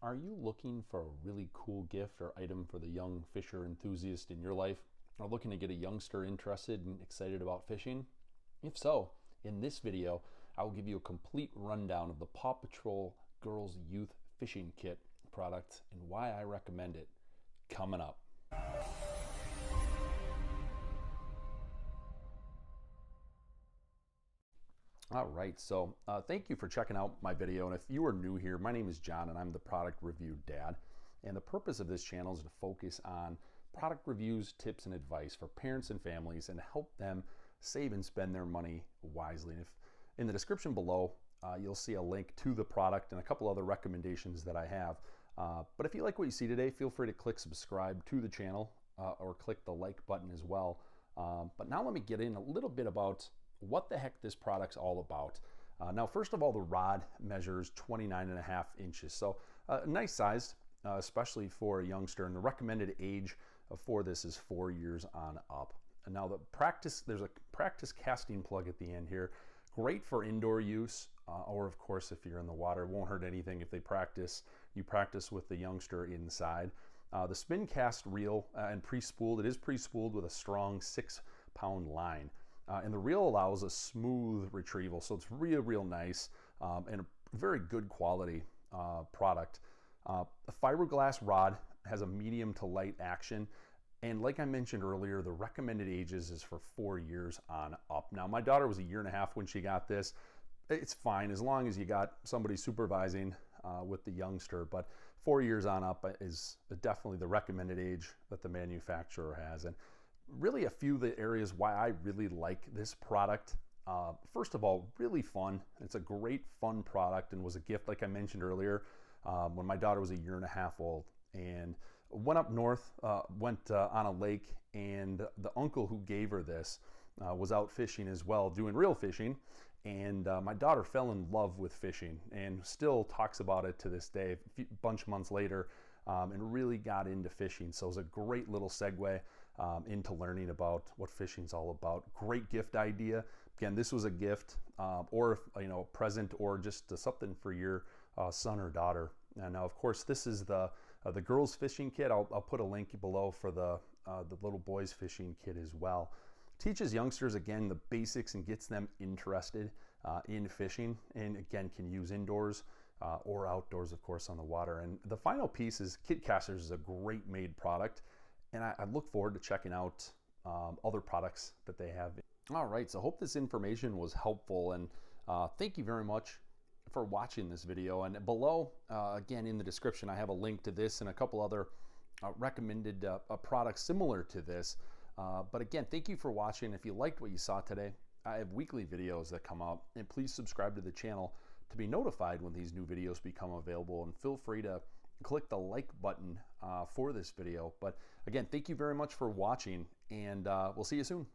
Are you looking for a really cool gift or item for the young fisher enthusiast in your life? Or looking to get a youngster interested and excited about fishing? If so, in this video, I will give you a complete rundown of the Paw Patrol Girls Youth Fishing Kit product and why I recommend it. Coming up. All right, so thank you for checking out my video. And if you are new here, my name is John and I'm the Product Review Dad. And the purpose of this channel is to focus on product reviews, tips, and advice for parents and families and help them save and spend their money wisely. And if in the description below, you'll see a link to the product and a couple other recommendations that I have. But if you like what you see today, feel free to click subscribe to the channel or click the like button as well. But now let me get in a little bit about what the heck this product's all about. Now, first of all, the rod measures 29.5 inches. So nice sized, especially for a youngster. And the recommended age for this is 4 years on up. And now there's a practice casting plug at the end here. Great for indoor use, or of course, if you're in the water, it won't hurt anything if you practice with the youngster inside. The Spincast reel and pre-spooled, it is pre-spooled with a strong 6-pound line. And the reel allows a smooth retrieval, so it's real nice and a very good quality product. A fiberglass rod has a medium to light action, and like I mentioned earlier, the recommended ages is for 4 years on up. Now, my daughter was 1.5 years when she got this. It's fine as long as you got somebody supervising with the youngster, but 4 years on up is definitely the recommended age that the manufacturer has. And really a few of the areas why I really like this product. First of all, really fun. It's a great fun product and was a gift, like I mentioned earlier, when my daughter was 1.5 years old. And went up north, went on a lake, and the uncle who gave her this was out fishing as well, doing real fishing. And my daughter fell in love with fishing and still talks about it to this day, a bunch of months later, and really got into fishing. So it was a great little segue into learning about what fishing's all about. Great gift idea. Again, this was a gift or a present or just something for your son or daughter. And now, of course, this is the girls fishing kit. I'll put a link below for the little boys fishing kit as well. Teaches youngsters, again, the basics and gets them interested in fishing, and again, can use indoors or outdoors, of course, on the water. And the final piece is Kit Casters is a great made product, and I look forward to checking out other products that they have. All right, so I hope this information was helpful, and thank you very much for watching this video. And below, again, in the description, I have a link to this and a couple other recommended products similar to this. But again, thank you for watching. If you liked what you saw today, I have weekly videos that come out, and please subscribe to the channel to be notified when these new videos become available, and feel free to click the like button for this video. But again, thank you very much for watching, and we'll see you soon.